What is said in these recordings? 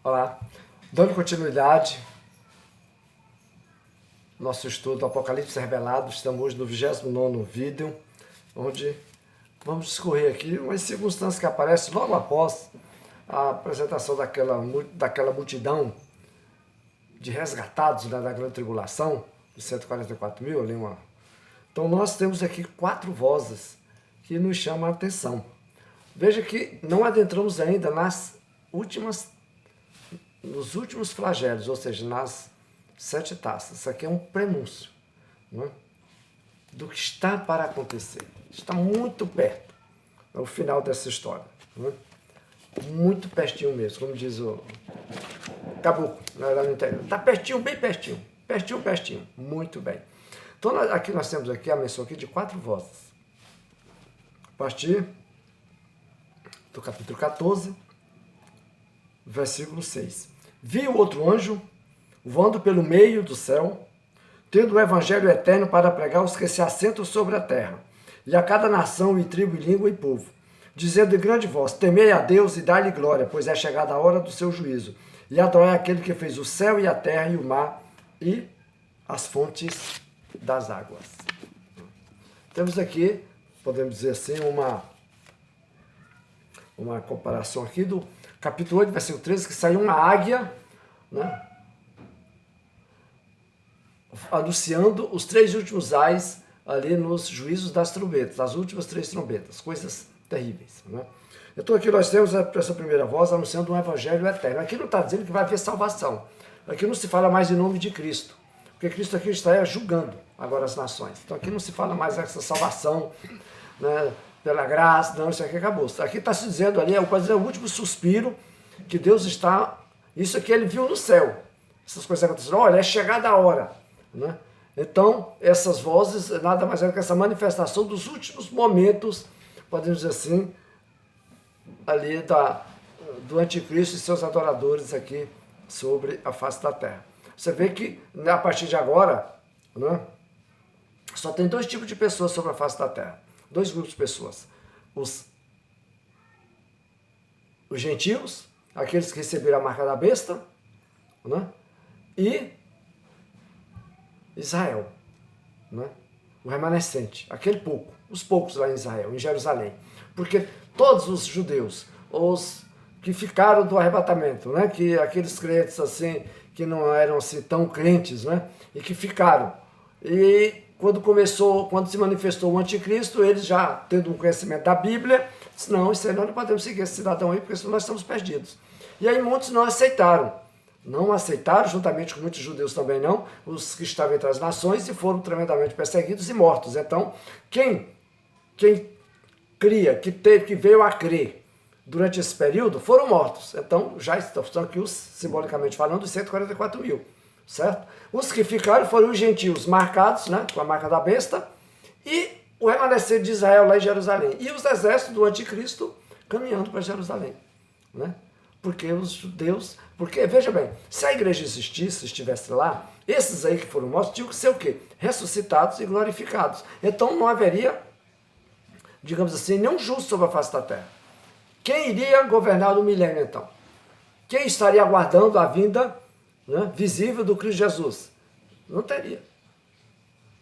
Olá, dando continuidade ao nosso estudo do Apocalipse Revelado, estamos hoje no 29º vídeo, onde vamos discorrer aqui umas circunstâncias que aparecem logo após a apresentação daquela multidão de resgatados da grande tribulação, dos 144 mil. Então nós temos aqui 4 vozes que nos chamam a atenção. Veja que não adentramos ainda nos últimos flagelos, ou seja, nas 7 taças. Isso aqui é um prenúncio, não é? Do que está para acontecer. Está muito perto, é o final dessa história, não é? Muito pertinho mesmo, como diz o Caboclo, lá no interior. Está pertinho, bem pertinho, pertinho, muito bem. Então aqui nós temos aqui a menção aqui de 4 vozes. A partir do capítulo 14, versículo 6. Vi o outro anjo voando pelo meio do céu, tendo o evangelho eterno para pregar aos que se assentam sobre a terra, e a cada nação e tribo e língua e povo, dizendo em grande voz: temei a Deus e dai-lhe glória, pois é chegada a hora do seu juízo, e adorai aquele que fez o céu e a terra e o mar e as fontes das águas. Temos aqui, podemos dizer assim, uma comparação aqui do capítulo 8, versículo 13, que saiu uma águia, né, anunciando os 3 últimos ais ali nos juízos das trombetas, as últimas 3 trombetas, coisas terríveis, né? Então aqui nós temos essa primeira voz anunciando um evangelho eterno. Aqui não está dizendo que vai haver salvação. Aqui não se fala mais em nome de Cristo, porque Cristo aqui está julgando agora as nações. Então aqui não se fala mais essa salvação, né, pela graça, não, isso aqui acabou. Aqui está se dizendo ali, é o último suspiro que Deus está... Isso aqui ele viu no céu. Essas coisas aconteceram. Olha, é chegada a hora, né? Então, essas vozes, nada mais é do que essa manifestação dos últimos momentos, podemos dizer assim, ali do anticristo e seus adoradores aqui sobre a face da terra. Você vê que, a partir de agora, né, só tem 2 tipos de pessoas sobre a face da terra. 2 grupos de pessoas. Os gentios, aqueles que receberam a marca da besta, né, e Israel, né, o remanescente, aquele pouco, os poucos lá em Israel, em Jerusalém. Porque todos os judeus, os que ficaram do arrebatamento, né, que aqueles crentes assim, que não eram assim tão crentes, né, e que ficaram. E quando se manifestou o anticristo, eles já tendo um conhecimento da Bíblia, disse: não, isso aí nós não podemos seguir esse cidadão aí, porque senão nós estamos perdidos. E aí muitos não aceitaram, juntamente com muitos judeus também não, os que estavam entre as nações, e foram tremendamente perseguidos e mortos. Então, quem cria, que veio a crer durante esse período, foram mortos. Então, já estão aqui, simbolicamente falando, os 144 mil. Certo? Os que ficaram foram os gentios marcados, né, com a marca da besta, e o remanescente de Israel lá em Jerusalém. E os exércitos do anticristo caminhando para Jerusalém. Né? Porque os judeus... Porque, veja bem, se a igreja existisse, estivesse lá, esses aí que foram mortos tinham que ser o quê? Ressuscitados e glorificados. Então não haveria, digamos assim, nenhum justo sobre a face da terra. Quem iria governar no milênio, então? Quem estaria aguardando a vinda, né, visível do Cristo Jesus? Não teria.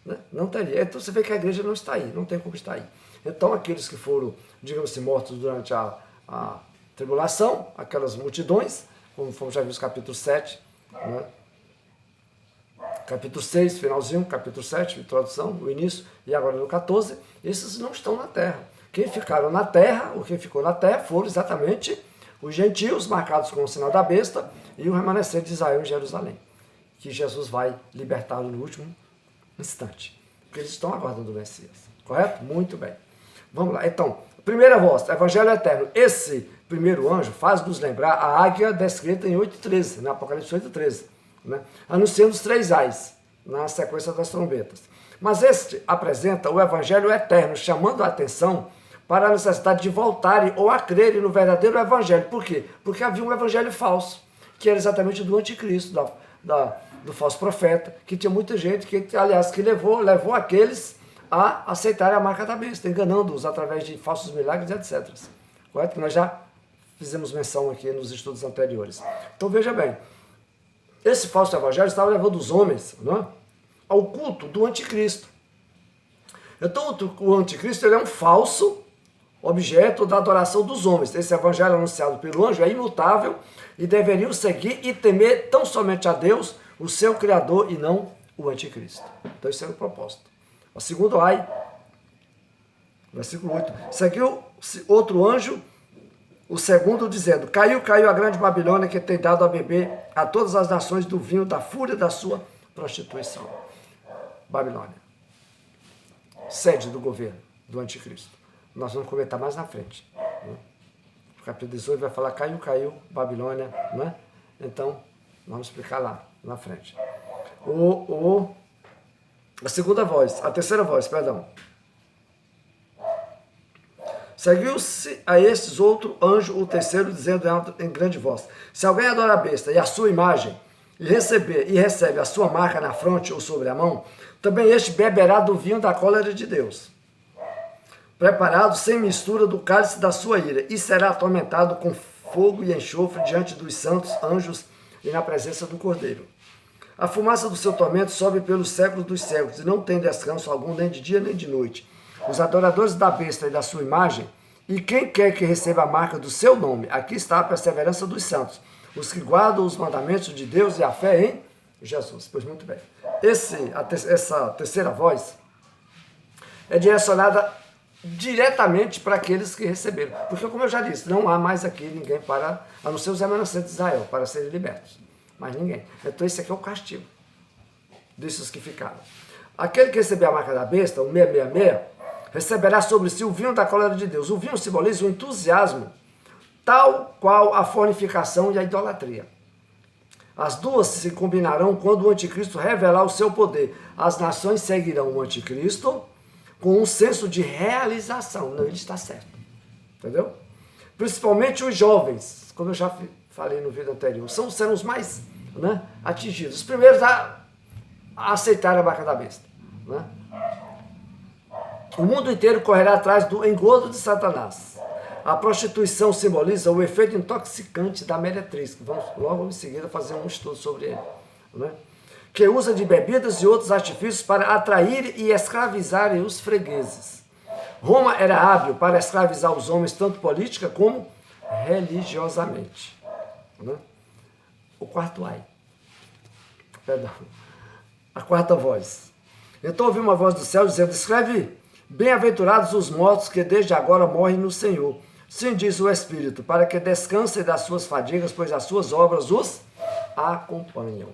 Né? Não teria. Então você vê que a igreja não está aí, não tem como estar aí. Então aqueles que foram, digamos assim, mortos durante a tribulação, aquelas multidões, como já vimos no capítulo 7, né? Capítulo 6, finalzinho, capítulo 7, introdução, o início, e agora no 14, esses não estão na terra. Quem ficaram na terra, ou quem ficou na terra, foram exatamente os gentios, marcados com o sinal da besta, e o remanescente de Israel em Jerusalém, que Jesus vai libertá-lo no último instante, porque eles estão aguardando o Messias, correto? Muito bem. Vamos lá, então, primeira voz, Evangelho Eterno. Esse primeiro anjo faz nos lembrar a águia descrita em 8:13, na Apocalipse 8:13, né? Anunciando os 3 ais, na sequência das trombetas. Mas este apresenta o Evangelho Eterno, chamando a atenção para a necessidade de voltarem ou a crerem no verdadeiro Evangelho. Por quê? Porque havia um Evangelho falso, que era exatamente do anticristo, do falso profeta, que tinha muita gente, que levou aqueles a aceitarem a marca da besta, enganando-os através de falsos milagres, etc. Correto? Que nós já fizemos menção aqui nos estudos anteriores. Então veja bem, esse falso evangelho estava levando os homens, não é, ao culto do anticristo. Então o anticristo ele é um falso objeto da adoração dos homens. Esse evangelho anunciado pelo anjo é imutável e deveriam seguir e temer tão somente a Deus, o seu Criador, e não o anticristo. Então esse é o propósito. O segundo ai, versículo 8, seguiu outro anjo, o segundo, dizendo: caiu a grande Babilônia, que tem dado a beber a todas as nações do vinho da fúria da sua prostituição. Babilônia, sede do governo do anticristo. Nós vamos comentar mais na frente, né? O capítulo 18 vai falar caiu, Babilônia, né? Então, vamos explicar lá, na frente. A terceira voz, perdão. Seguiu-se a estes outro anjo, o terceiro, dizendo em grande voz: se alguém adora a besta e a sua imagem, e recebe a sua marca na fronte ou sobre a mão, também este beberá do vinho da cólera de Deus, preparado sem mistura do cálice da sua ira, e será atormentado com fogo e enxofre diante dos santos anjos e na presença do Cordeiro. A fumaça do seu tormento sobe pelos séculos dos séculos, e não tem descanso algum, nem de dia nem de noite. Os adoradores da besta e da sua imagem, e quem quer que receba a marca do seu nome, aqui está a perseverança dos santos, os que guardam os mandamentos de Deus e a fé em Jesus. Pois muito bem. Essa terceira voz é direcionada diretamente para aqueles que receberam. Porque, como eu já disse, não há mais aqui ninguém para, a não ser os remanescentes de Israel, para serem libertos. Mais ninguém. Então esse aqui é o castigo desses que ficaram. Aquele que receber a marca da besta, o 666, receberá sobre si o vinho da cólera de Deus. O vinho simboliza o entusiasmo, tal qual a fornicação e a idolatria. As duas se combinarão quando o anticristo revelar o seu poder. As nações seguirão o anticristo com um senso de realização. Não, ele está certo. Entendeu? Principalmente os jovens, como eu já falei no vídeo anterior, serão os mais, né, atingidos. Os primeiros a aceitar a marca da besta, né? O mundo inteiro correrá atrás do engodo de Satanás. A prostituição simboliza o efeito intoxicante da meretriz, que vamos logo em seguida fazer um estudo sobre ele, né? Que usa de bebidas e outros artifícios para atrair e escravizar os fregueses. Roma era hábil para escravizar os homens, tanto política como religiosamente, né? O quarto ai, perdão, a quarta voz. Então ouvi uma voz do céu dizendo: escreve: bem-aventurados os mortos que desde agora morrem no Senhor. Sim, diz o Espírito, para que descansem das suas fadigas, pois as suas obras os acompanham.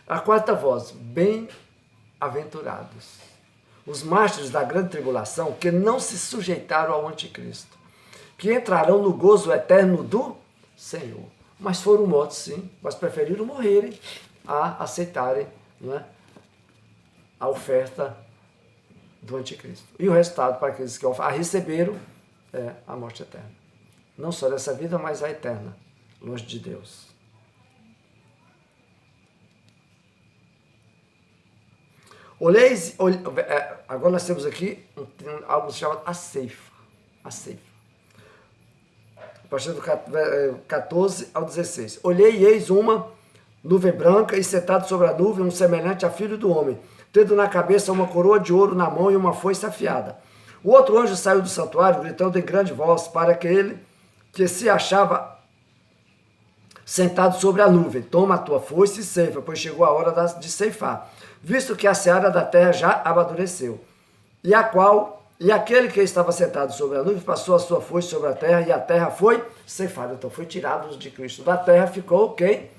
A quarta voz: bem-aventurados os mártires da grande tribulação, que não se sujeitaram ao anticristo, que entrarão no gozo eterno do Senhor. Mas foram mortos, sim, mas preferiram morrerem a aceitarem, não é, a oferta do anticristo. E o resultado para aqueles que a receberam é a morte eterna. Não só dessa vida, mas a eterna, longe de Deus. Agora nós temos aqui algo chamado a ceifa. A ceifa. A partir do 14 ao 16. Olhei e eis uma nuvem branca, e sentado sobre a nuvem, um semelhante a filho do homem, tendo na cabeça uma coroa de ouro na mão e uma foice afiada. O outro anjo saiu do santuário, gritando em grande voz, para aquele que se achava sentado sobre a nuvem: toma a tua foice e ceifa, pois chegou a hora de ceifar, visto que a seara da terra já amadureceu. E aquele que estava sentado sobre a nuvem passou a sua foice sobre a terra, e a terra foi ceifada. Então foi tirado de Cristo da terra, ficou quem?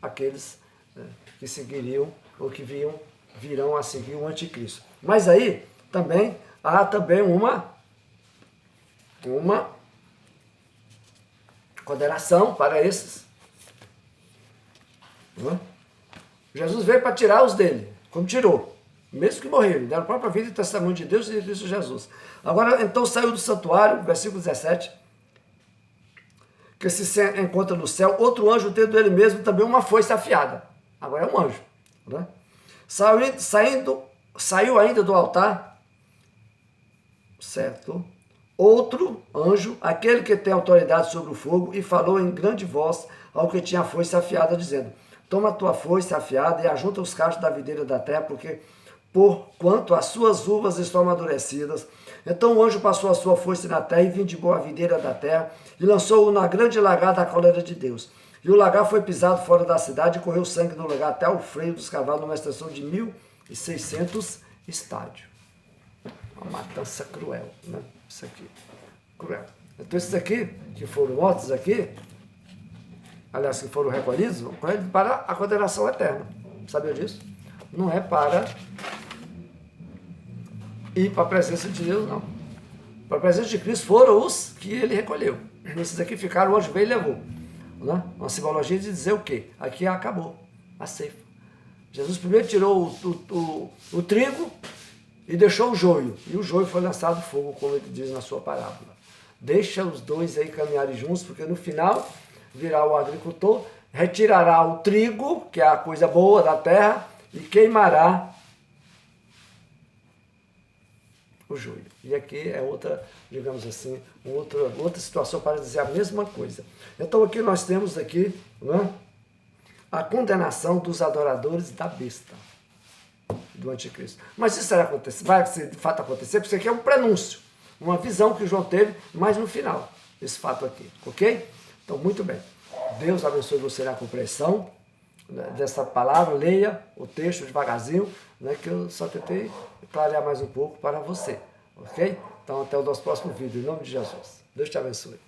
Aqueles, né, que seguiriam, ou que virão a seguir o anticristo. Mas aí também há também uma condenação para esses, né? Jesus veio para tirar os dele, como tirou, mesmo que morreram, deram a própria vida e testemunho de Deus e de Cristo Jesus. Agora, então, saiu do santuário, versículo 17, que se encontra no céu, outro anjo tendo ele mesmo também uma foice afiada. Agora é um anjo, né? Saindo saiu ainda do altar, certo? Outro anjo, aquele que tem autoridade sobre o fogo, e falou em grande voz ao que tinha a foice afiada, dizendo: toma a tua foice afiada e ajunta os cachos da videira da terra, porque porquanto as suas uvas estão amadurecidas. Então o anjo passou a sua foice na terra e vindicou a videira da terra e lançou-o na grande lagar da cólera de Deus. E o lagar foi pisado fora da cidade e correu sangue do lagar até o freio dos cavalos, numa extensão de 1.600 estádios. Uma matança cruel, né? Isso aqui, cruel. Então esses aqui, que foram mortos aqui, aliás, que foram recolhidos, para a condenação eterna. Sabia disso? Não é para ir para a presença de Deus, não. Para a presença de Cristo foram os que ele recolheu. Esses aqui ficaram, o anjo veio e levou. Né? Uma simbologia de dizer o quê? Aqui acabou a ceifa. Jesus primeiro tirou o trigo e deixou o joio. E o joio foi lançado no fogo, como ele diz na sua parábola. Deixa os dois aí caminharem juntos, porque no final virá o agricultor, retirará o trigo, que é a coisa boa da terra, e queimará o joio. E aqui é outra, digamos assim, outra situação para dizer a mesma coisa. Então aqui nós temos aqui, né, a condenação dos adoradores da besta, do anticristo. Mas isso vai de fato acontecer, porque isso aqui é um prenúncio, uma visão que João teve, mas no final, esse fato aqui, ok? Então, muito bem. Deus abençoe você na compreensão dessa palavra. Leia o texto devagarzinho, né, que eu só tentei clarear mais um pouco para você, ok? Então, até o nosso próximo vídeo, em nome de Jesus. Deus te abençoe.